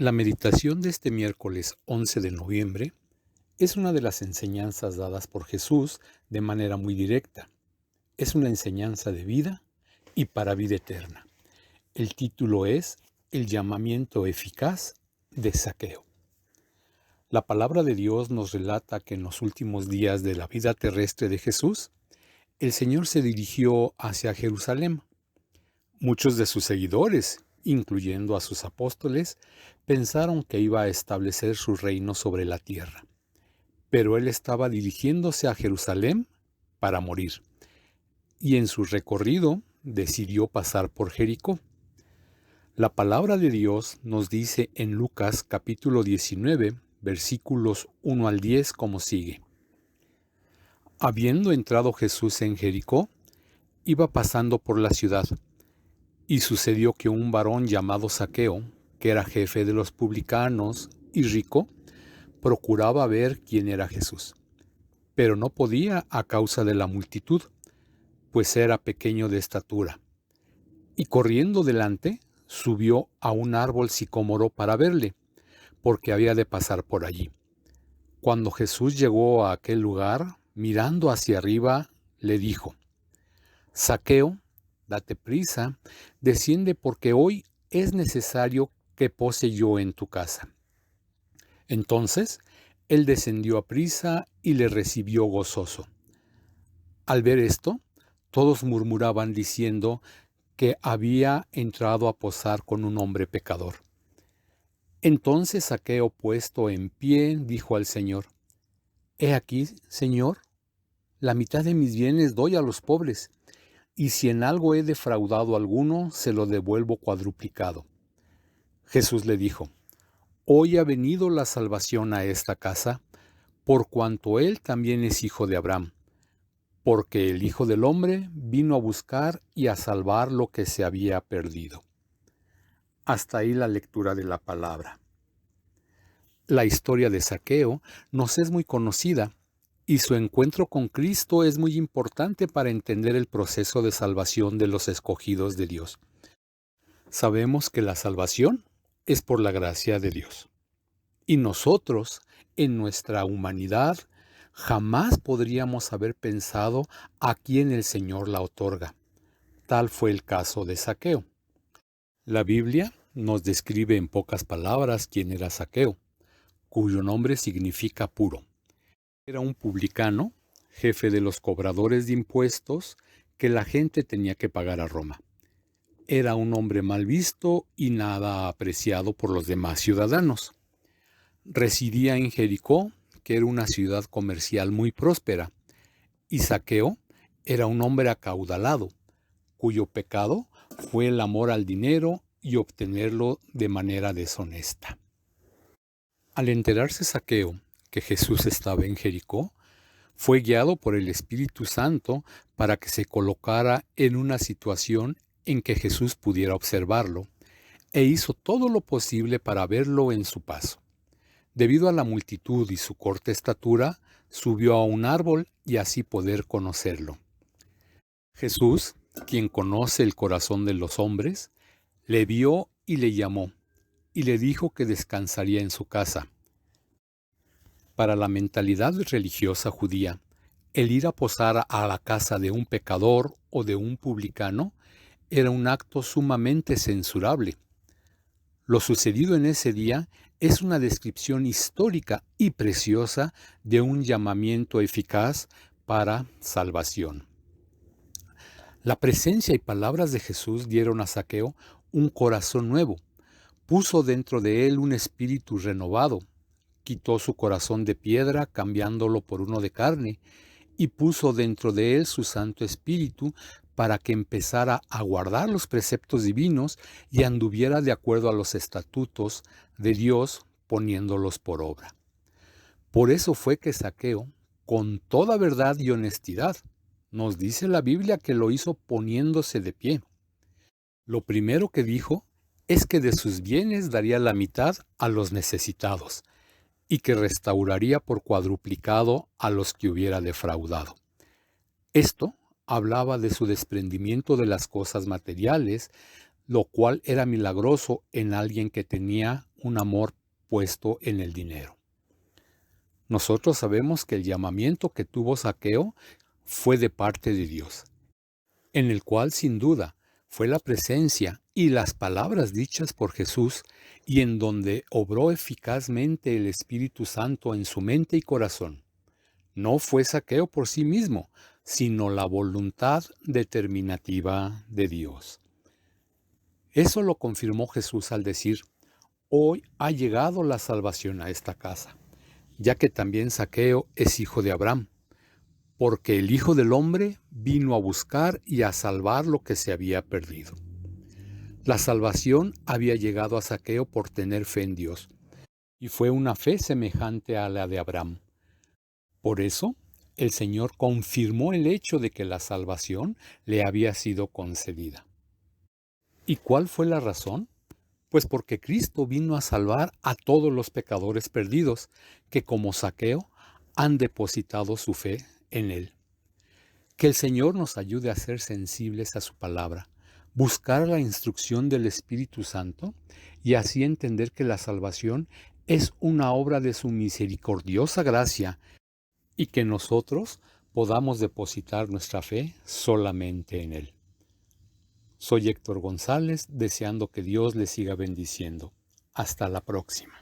La meditación de este miércoles 11 de noviembre es una de las enseñanzas dadas por Jesús de manera muy directa. Es una enseñanza de vida y para vida eterna. El título es El llamamiento eficaz de Zaqueo. La palabra de Dios nos relata que en los últimos días de la vida terrestre de Jesús, el Señor se dirigió hacia Jerusalén. Muchos de sus seguidores, incluyendo a sus apóstoles, pensaron que iba a establecer su reino sobre la tierra. Pero él estaba dirigiéndose a Jerusalén para morir, y en su recorrido decidió pasar por Jericó. La palabra de Dios nos dice en Lucas capítulo 19, versículos 1 al 10 como sigue. Habiendo entrado Jesús en Jericó, iba pasando por la ciudad. Y sucedió que un varón llamado Zaqueo, que era jefe de los publicanos y rico, procuraba ver quién era Jesús, pero no podía a causa de la multitud, pues era pequeño de estatura. Y corriendo delante, subió a un árbol sicómoro para verle, porque había de pasar por allí. Cuando Jesús llegó a aquel lugar, mirando hacia arriba, le dijo: Zaqueo, date prisa, desciende porque hoy es necesario que pose yo en tu casa. Entonces él descendió a prisa y le recibió gozoso. Al ver esto, todos murmuraban diciendo que había entrado a posar con un hombre pecador. Entonces Zaqueo, puesto en pie, dijo al Señor: He aquí, Señor, la mitad de mis bienes doy a los pobres, y si en algo he defraudado a alguno, se lo devuelvo cuadruplicado. Jesús le dijo: Hoy ha venido la salvación a esta casa, por cuanto él también es hijo de Abraham, porque el Hijo del Hombre vino a buscar y a salvar lo que se había perdido. Hasta ahí la lectura de la palabra. La historia de Zaqueo nos es muy conocida, y su encuentro con Cristo es muy importante para entender el proceso de salvación de los escogidos de Dios. Sabemos que la salvación es por la gracia de Dios. Y nosotros, en nuestra humanidad, jamás podríamos haber pensado a quién el Señor la otorga. Tal fue el caso de Zaqueo. La Biblia nos describe en pocas palabras quién era Zaqueo, cuyo nombre significa puro. Era un publicano, jefe de los cobradores de impuestos que la gente tenía que pagar a Roma. Era un hombre mal visto y nada apreciado por los demás ciudadanos. Residía en Jericó, que era una ciudad comercial muy próspera, y Zaqueo era un hombre acaudalado, cuyo pecado fue el amor al dinero y obtenerlo de manera deshonesta. Al enterarse Zaqueo que Jesús estaba en Jericó, fue guiado por el Espíritu Santo para que se colocara en una situación en que Jesús pudiera observarlo, e hizo todo lo posible para verlo en su paso. Debido a la multitud y su corta estatura, subió a un árbol y así poder conocerlo. Jesús, quien conoce el corazón de los hombres, le vio y le llamó, y le dijo que descansaría en su casa. Para la mentalidad religiosa judía, el ir a posar a la casa de un pecador o de un publicano era un acto sumamente censurable. Lo sucedido en ese día es una descripción histórica y preciosa de un llamamiento eficaz para salvación. La presencia y palabras de Jesús dieron a Zaqueo un corazón nuevo, puso dentro de él un espíritu renovado, quitó su corazón de piedra cambiándolo por uno de carne, y puso dentro de él su Santo Espíritu para que empezara a guardar los preceptos divinos y anduviera de acuerdo a los estatutos de Dios, poniéndolos por obra. Por eso fue que Zaqueo, con toda verdad y honestidad, nos dice la Biblia que lo hizo poniéndose de pie. Lo primero que dijo es que de sus bienes daría la mitad a los necesitados, y que restauraría por cuadruplicado a los que hubiera defraudado. Esto hablaba de su desprendimiento de las cosas materiales, lo cual era milagroso en alguien que tenía un amor puesto en el dinero. Nosotros sabemos que el llamamiento que tuvo Zaqueo fue de parte de Dios, en el cual sin duda fue la presencia y las palabras dichas por Jesús, y en donde obró eficazmente el Espíritu Santo en su mente y corazón. No fue Zaqueo por sí mismo, sino la voluntad determinativa de Dios. Eso lo confirmó Jesús al decir: hoy ha llegado la salvación a esta casa, ya que también Zaqueo es hijo de Abraham, porque el Hijo del Hombre vino a buscar y a salvar lo que se había perdido. La salvación había llegado a Zaqueo por tener fe en Dios, y fue una fe semejante a la de Abraham. Por eso, el Señor confirmó el hecho de que la salvación le había sido concedida. ¿Y cuál fue la razón? Pues porque Cristo vino a salvar a todos los pecadores perdidos, que como Zaqueo han depositado su fe en Él. Que el Señor nos ayude a ser sensibles a su palabra, buscar la instrucción del Espíritu Santo y así entender que la salvación es una obra de su misericordiosa gracia y que nosotros podamos depositar nuestra fe solamente en Él. Soy Héctor González, deseando que Dios les siga bendiciendo. Hasta la próxima.